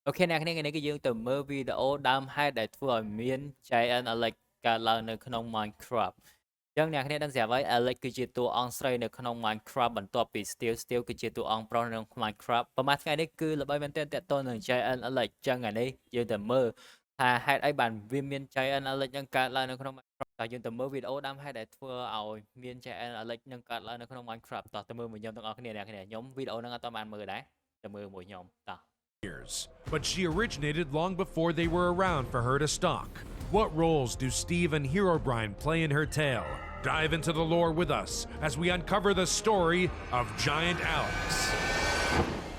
អូខេអ្នកនាងថ្ងៃនេះគឺយើងទៅមើលវីដេអូដើមហេតុដែលធ្វើឲ្យមាន Giant Alex កើតឡើងនៅក្នុង Minecraft អញ្ចឹងអ្នកនាងដឹងស្រាប់ហើយ Alex គឺជាតួអង្គស្រីនៅក្នុង Minecraft បន្ទាប់ពី Steel គឺជាតួអង្គប្រុសនៅក្នុង Minecraft ប្រហែលថ្ងៃនេះគឺល្បីមែនទែនទាក់ទងនឹង Giant Alex អញ្ចឹងថ្ងៃនេះយើងទៅមើលថាហេតុអីបានវាមាន Giant Alex នឹងកើតឡើងនៅក្នុង Minecraft តោះយើងទៅមើលវីដេអូដើមហេតុដែលធ្វើឲ្យមាន Giant Alex នឹងកើតឡើងនៅក្នុង Minecraft តោះទៅមើលមួយខ្ញុំទាំងអស់គ្នាអ្នកនាងខ្ញុំវីដេអូហ្នឹងអត់ទាន់បានមើលដែរទៅមើលមួយខ្ញុំតោះ years, but she originated long before they were around for her to stalk. What roles do Steve and Herobrine play in her tale? Dive into the lore with us as we uncover the story of Giant Alex.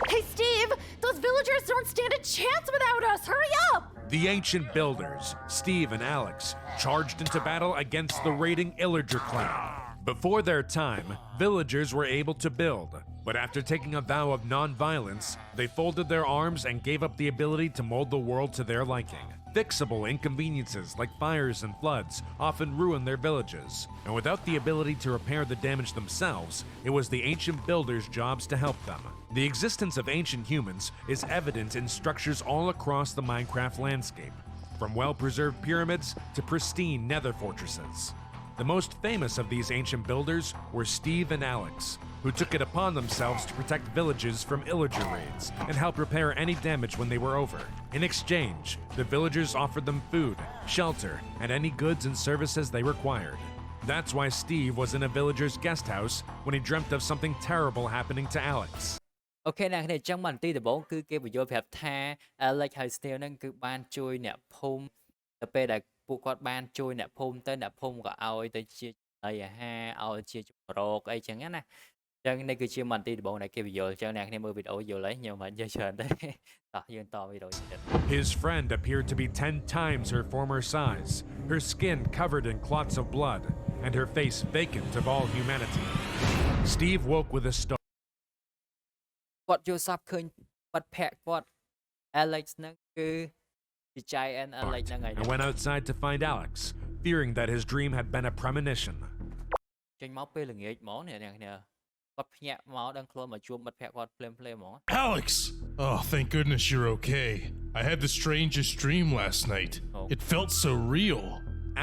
Hey, Steve! Those villagers don't stand a chance without us! Hurry up! The ancient builders, Steve and Alex, charged into battle against the raiding Illager clan. Before their time, villagers were able to build, but after taking a vow of non-violence, they folded their arms and gave up the ability to mold the world to their liking. Fixable inconveniences like fires and floods often ruin their villages, and without the ability to repair the damage themselves, it was the ancient builders' jobs to help them. The existence of ancient humans is evident in structures all across the Minecraft landscape, from well-preserved pyramids to pristine nether fortresses. The most famous of these ancient builders were Steve and Alex, who took it upon themselves to protect villages from Illager raids and help repair any damage when they were over. In exchange, the villagers offered them food, shelter, and any goods and services they required. That's why Steve was in a villager's guest house when he dreamt of something terrible happening to Alex. អូខេអ្នកនេះអញ្ចឹងបានទីដំបូងគឺគេបញ្យល់ប្រាប់ថា Alex ហើយ Steel ហ្នឹងគឺបានជួយអ្នកភូមិទៅពេលដែលពួកគាត់បានជួយអ្នកភូមិទៅអ្នកភូមិក៏ឲ្យទៅជាអាហារឲ្យជាចម្រោកអីចឹងណាអញ្ចឹងនេះគឺជាមន្ទីរដំបូងដែលគេបញ្យល់អញ្ចឹងអ្នកនេះមើលវីដេអូយល់ហើយខ្ញុំមិននិយាយច្រើនទេតោះយើងតវីដេអូទៀត His friend appeared to be 10 times her former size, her skin covered in clots of blood, and her face vacant of all humanity. Steve woke with a start. គាត់យល់សពឃើញបាត់ភ័ក្រគាត់ Alex ហ្នឹងគឺជា Giant Alex ហ្នឹងហើយ and went outside to find Alex, fearing that his dream had been a premonition. ចេញមកពេលល្ងាចហ្មងអ្នកនេះគាត់ភ្ញាក់មកដឹងខ្លួនមកជួបបាត់ភ័ក្រគាត់ភ្លាមៗហ្មង Alex! Oh, thank goodness you're okay. I had the strangest dream last night. Oh. It felt so real.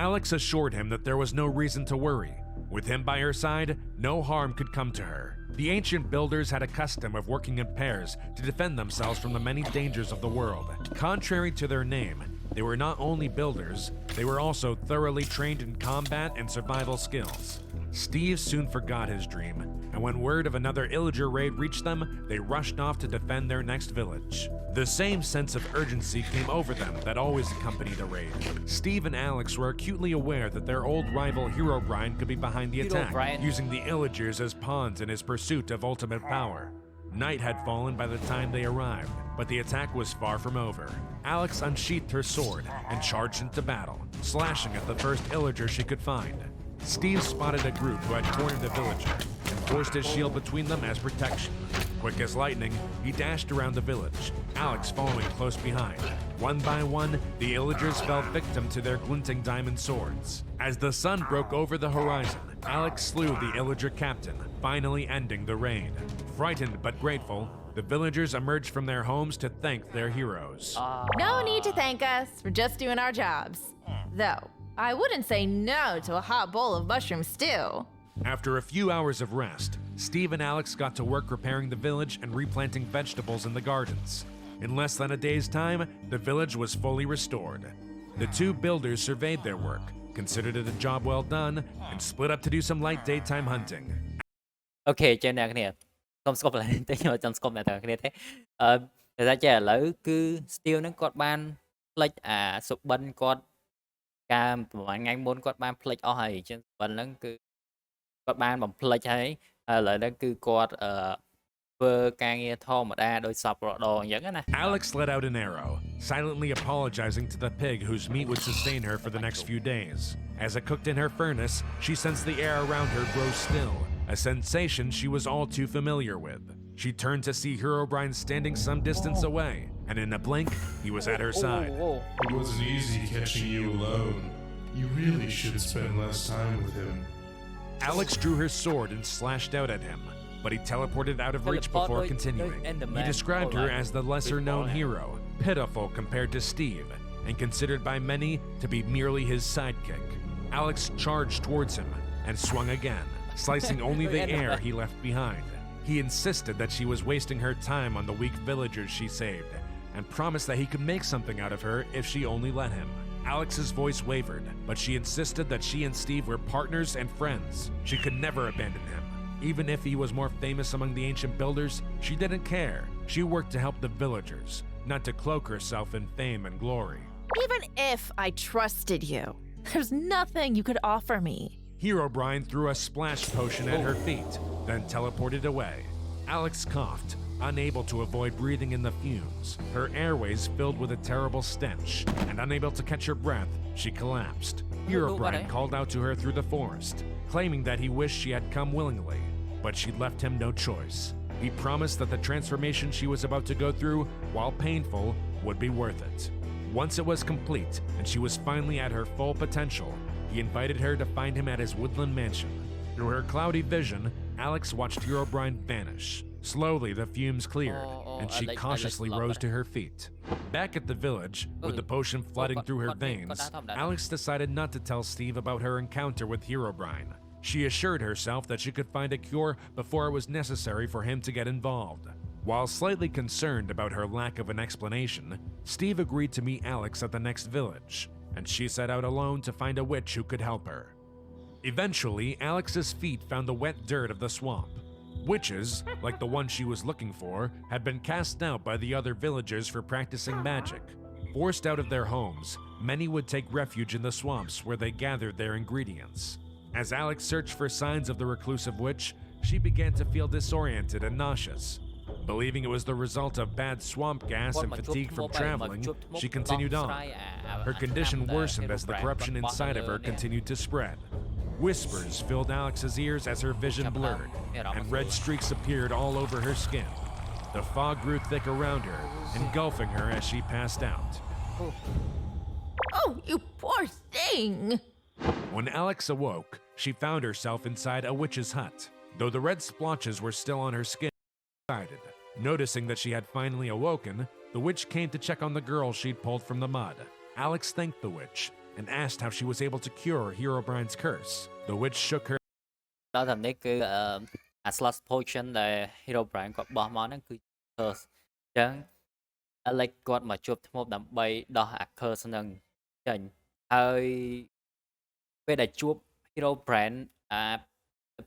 Alex assured him that there was no reason to worry. With him by her side, no harm could come to her. The ancient builders had a custom of working in pairs to defend themselves from the many dangers of the world. Contrary to their name, they were not only builders, they were also thoroughly trained in combat and survival skills. Steve soon forgot his dream, and when word of another Illager raid reached them, they rushed off to defend their next village. The same sense of urgency came over them that always accompanied a raid. Steve and Alex were acutely aware that their old rival Herobrine could be behind the attack, using the Illagers as pawns in his pursuit of ultimate power. Night had fallen by the time they arrived, but the attack was far from over. Alex unsheathed her sword and charged into battle, slashing at the first Illager she could find. Steve spotted a group who had cornered the villager and forced his shield between them as protection. Quick as lightning, he dashed around the village, Alex following close behind. One by one, the Illagers fell victim to their glinting diamond swords. As the sun broke over the horizon, Alex slew the Illager captain, finally ending the raid. Frightened but grateful, the villagers emerged from their homes to thank their heroes. No need to thank us. We're just doing our jobs. Though, I wouldn't say no to a hot bowl of mushroom stew. After a few hours of rest, Steve and Alex got to work repairing the village and replanting vegetables in the gardens. In less than a day's time, the village was fully restored. The two builders surveyed their work, considered it a job well done, and split up to do some light daytime hunting. អូខេចេះអ្នកគ្នាខ្ញុំស្គប់ឡើងតែខ្ញុំអត់ចង់ស្គប់អ្នកទាំងគ្នាទេតែថាចេះឥឡូវគឺ Steel ហ្នឹងគាត់បានផ្លិចអាសុបិនគាត់កាលប្រហែលថ្ងៃមុនគាត់បានផ្លិចអស់ហើយអញ្ចឹងសុបិនហ្នឹងគឺគាត់បានបំផ្លិចហើយឥឡូវហ្នឹងគឺគាត់ធ្វើការងារធម្មតាដោយសពរដងអញ្ចឹងណា Alex let out an arrow, silently apologizing to the pig whose meat would sustain her for the next few days. As it cooked in her furnace, she sensed the air around her grow still, a sensation she was all too familiar with. She turned to see Herobrine standing some distance away, and in a blink, he was at her side. It wasn't easy catching you alone. You really should spend less time with him. Alex drew her sword and slashed out at him, but he teleported out of reach before continuing. He described her as the lesser-known hero, pitiful compared to Steve, and considered by many to be merely his sidekick. Alex charged towards him and swung again, slicing only the air he left behind. He insisted that she was wasting her time on the weak villagers she saved, and promised that he could make something out of her if she only let him. Alex's voice wavered, but she insisted that she and Steve were partners and friends. She could never abandon him. Even if he was more famous among the ancient builders, she didn't care. She worked to help the villagers, not to cloak herself in fame and glory. Even if I trusted you, there's nothing you could offer me. Herobrine threw a splash potion at her feet, then teleported away. Alex coughed, unable to avoid breathing in the fumes. Her airways filled with a terrible stench, and unable to catch her breath, she collapsed. Herobrine called out to her through the forest, claiming that he wished she had come willingly, but she left him no choice. He promised that the transformation she was about to go through, while painful, would be worth it. Once it was complete, and she was finally at her full potential, he invited her to find him at his woodland mansion. Through her cloudy vision, Alex watched Herobrine vanish. Slowly, the fumes cleared, and she cautiously rose to her feet. Back at the village, with the potion flooding through her veins, Alex decided not to tell Steve about her encounter with Herobrine. She assured herself that she could find a cure before it was necessary for him to get involved. While slightly concerned about her lack of an explanation, Steve agreed to meet Alex at the next village, and she set out alone to find a witch who could help her. Eventually, Alex's feet found the wet dirt of the swamp. Witches, like the one she was looking for, had been cast out by the other villagers for practicing magic. Forced out of their homes, many would take refuge in the swamps where they gathered their ingredients. As Alex searched for signs of the reclusive witch, she began to feel disoriented and nauseous. Believing it was the result of bad swamp gas and fatigue from traveling, she continued on. Her condition worsened as the corruption inside of her continued to spread. Whispers filled Alex's ears as her vision blurred, and red streaks appeared all over her skin. The fog grew thick around her, engulfing her as she passed out. Oh, you poor thing! When Alex awoke, she found herself inside a witch's hut. Though the red splotches were still on her skin, she sighed. Noticing that she had finally awoken, the witch came to check on the girl she'd pulled from the mud. Alex thanked the witch and asked how she was able to cure Herobrine's curse. The witch shook her ដល់តែនេះគឺអា slot potion ដែល Hero Brian គាត់បោះមកហ្នឹងគឺ curse អញ្ចឹង Alex គាត់មកជួបធ្មប់ដើម្បីដោះអា curse ហ្នឹងចេញហើយពេលដែលជួប Hero Brian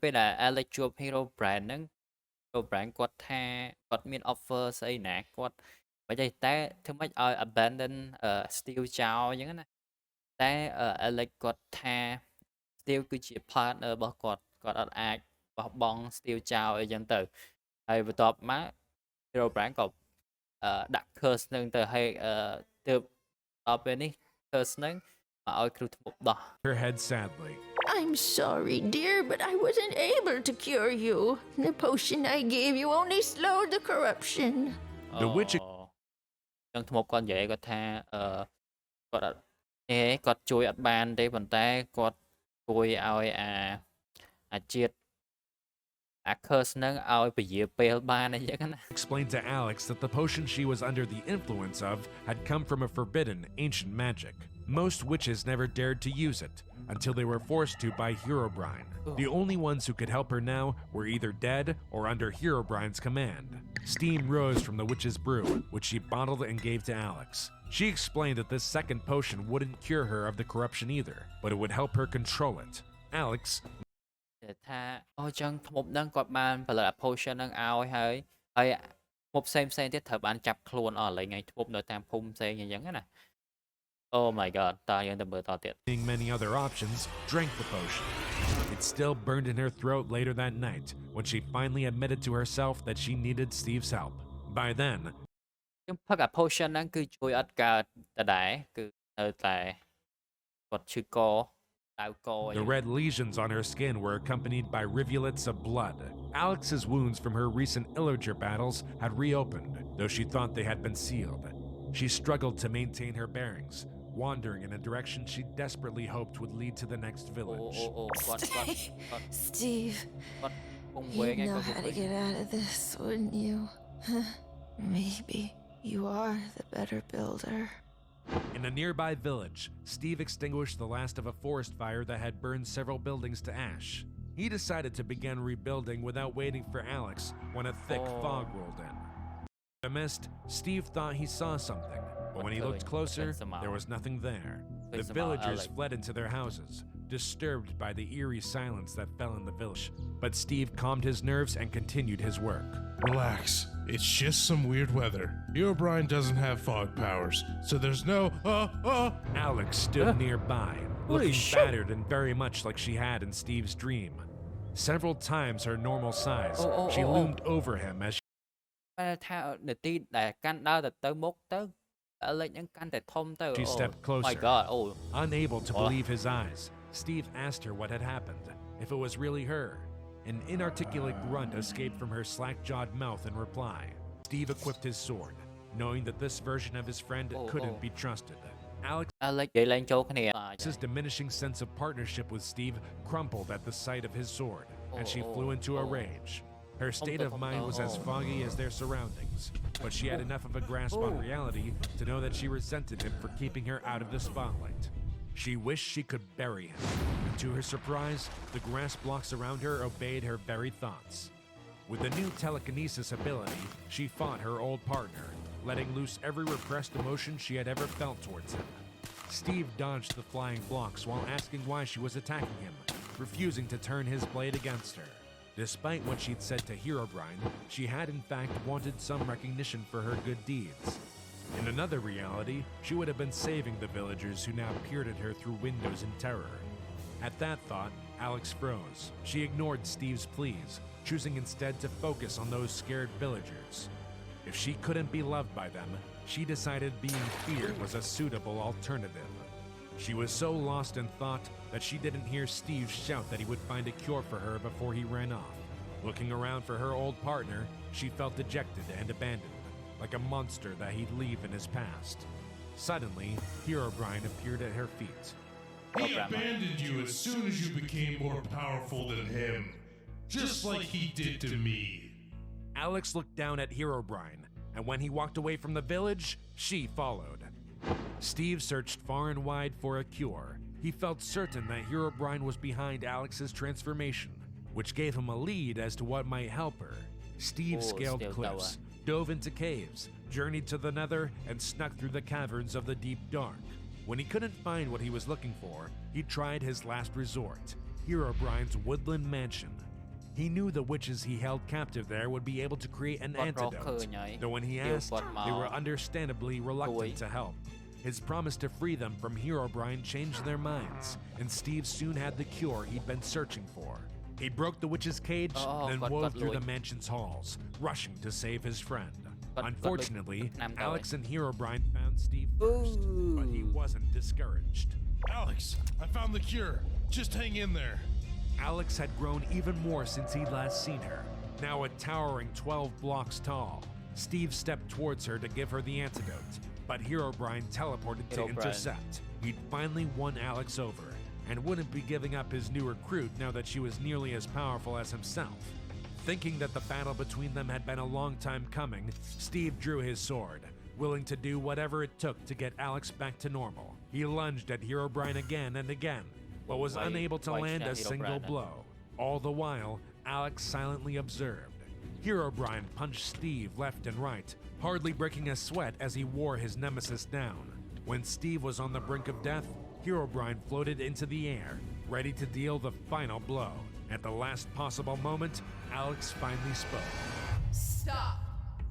ពេលដែល Alex ជួប Hero Brian ហ្នឹង Hero Brian គាត់ថាគាត់មាន offer ស្អីណាគាត់មិនទេតែធ្វើម៉េចឲ្យ abandon Steel ចោលអញ្ចឹងណាតែ Alex គាត់ថា Steel គឺជា partner របស់គាត់គាត់អត់អាចបោះបង់ Steel ចោលអីចឹងទៅហើយបន្ទាប់មក Hero Brian ក៏ដាក់ curse នឹងទៅហើយទើបដល់ពេលនេះ curse នឹងមកឲ្យគ្រូធ្មប់ដោះ her head sadly. I'm sorry, dear, but I wasn't able to cure you. The potion I gave you only slowed the corruption. The witch ចឹងធ្មប់គាត់និយាយគាត់ថាគាត់អត់គាត់ជួយអត់បានទេប៉ុន្តែគាត់ជួយឲ្យអាជាតិ អា curse នឹងឲ្យពជាពេលបានអីចឹងណា explained to Alex that the potion she was under the influence of had come from a forbidden ancient magic. Most witches never dared to use it until they were forced to by Herobrine. The only ones who could help her now were either dead or under Herobrine's command. Steam rose from the witch's brew, which she bottled and gave to Alex. She explained that this second potion wouldn't cure her of the corruption either, but it would help her control it. Alex ថាអូចឹងធ្មប់ហ្នឹងគាត់បានផលិត potion ហ្នឹងឲ្យហើយធ្មប់ផ្សេងទៀតត្រូវបានចាប់ខ្លួនអស់ឥឡូវថ្ងៃធ្មប់នៅតាមភូមិផ្សេងអញ្ចឹងណា Oh my god តើយើងទៅមើលតទៀត seeing many other options, drank the potion. It still burned in her throat later that night when she finally admitted to herself that she needed Steve's help. By then, ខ្ញុំផឹកអា potion ហ្នឹងគឺជួយអត់កើតដដែលគឺនៅតែគាត់ឈឺកដៅក the red lesions on her skin were accompanied by rivulets of blood. Alex's wounds from her recent Illager battles had reopened, though she thought they had been sealed. She struggled to maintain her bearings, wandering in a direction she desperately hoped would lead to the next village. Steve, you'd know how to get out of this, wouldn't you? Maybe. You are the better builder. In a nearby village, Steve extinguished the last of a forest fire that had burned several buildings to ash. He decided to begin rebuilding without waiting for Alex when a thick fog rolled in. In the mist, Steve thought he saw something, but when he looked closer, there was nothing there. The villagers fled into their houses, disturbed by the eerie silence that fell in the village. But Steve calmed his nerves and continued his work. Relax. It's just some weird weather. Herobrine doesn't have fog powers, so there's no. Alex stood nearby, Holy looking shit. battered and very much like she had in Steve's dream. Several times her normal size, she loomed over him as ថានាទីដែលកាន់ដើរទៅមុខទៅលេខហ្នឹងកាន់តែធំទៅ she stepped My closer. god Unable to believe his eyes, Steve asked her what had happened, if it was really her. An inarticulate grunt escaped from her slack-jawed mouth in reply. Steve equipped his sword, knowing that this version of his friend couldn't be trusted. Alex និយាយឡើងចូលគ្នា Alex's diminishing sense of partnership with Steve crumpled at the sight of his sword, and she flew into a rage. Her state of mind was as foggy as their surroundings, but she had enough of a grasp on reality to know that she resented him for keeping her out of the spotlight. She wished she could bury him, and to her surprise, the grass blocks around her obeyed her very thoughts. With the new telekinesis ability, she fought her old partner, letting loose every repressed emotion she had ever felt towards him. Steve dodged the flying blocks while asking why she was attacking him, refusing to turn his blade against her. Despite what she'd said to Herobrine, she had in fact wanted some recognition for her good deeds. In another reality, she would have been saving the villagers who now peered at her through windows in terror. At that thought, Alex froze. She ignored Steve's pleas, choosing instead to focus on those scared villagers. If she couldn't be loved by them, she decided being feared was a suitable alternative. She was so lost in thought that she didn't hear Steve shout that he would find a cure for her before he ran off. Looking around for her old partner, she felt dejected and abandoned, like a monster that he'd leave in his past. Suddenly, Herobrine appeared at her feet. He abandoned you as soon as you became more powerful than him, just like he did to me. Alex looked down at Herobrine, and when he walked away from the village, she followed. Steve searched far and wide for a cure. He felt certain that Herobrine was behind Alex's transformation, which gave him a lead as to what might help her. Steve scaled cliffs, dove into caves, journeyed to the nether, and snuck through the caverns of the deep dark. When he couldn't find what he was looking for, he tried his last resort, Herobrine's woodland mansion. He knew the witches he held captive there would be able to create an antidote, though when he asked, they were understandably reluctant to help. His promise to free them from Herobrine changed their minds, and Steve soon had the cure he'd been searching for. He broke the witch's cage, then wove through the mansion's halls, rushing to save his friend. Unfortunately, Alex and Herobrine found Steve first, but he wasn't discouraged. Alex, I found the cure. Just hang in there. Alex had grown even more since he'd last seen her, now a towering 12 blocks tall. Steve stepped towards her to give her the antidote, but Herobrine teleported to intercept. He'd finally won Alex over, and wouldn't be giving up his new recruit now that she was nearly as powerful as himself. Thinking that the battle between them had been a long time coming, Steve drew his sword, willing to do whatever it took to get Alex back to normal. He lunged at Herobrine again and again, but was unable to land a single blow. All the while, Alex silently observed. Herobrine punched Steve left and right, hardly breaking a sweat as he wore his nemesis down. When Steve was on the brink of death, Herobrine floated into the air, ready to deal the final blow. At the last possible moment, Alex finally spoke. Stop!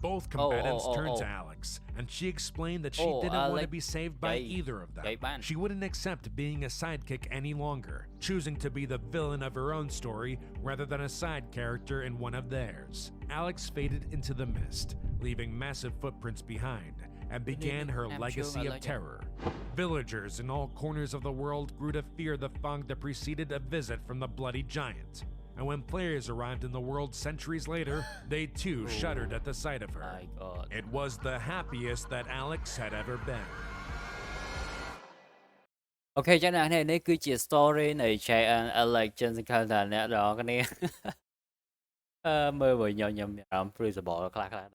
Both combatants turned to Alex, and she explained that she didn't want to be saved by either of them. She wouldn't accept being a sidekick any longer, choosing to be the villain of her own story rather than a side character in one of theirs. Alex faded into the mist, leaving massive footprints behind, and began her legacy of terror. Villagers in all corners of the world grew to fear the fog that preceded a visit from the bloody giant. And when players arrived in the world centuries later, they too shuddered at the sight of her. My god. It was the happiest that Alex had ever been. អូខេចឹងអ្នកនេះនេះគឺជា story នៃ Giant Alex ចឹងសង្ឃឹមថាអ្នកនរគ្នាមើលមកខ្ញុំមានអារម្មណ៍ freezable ខ្លះៗ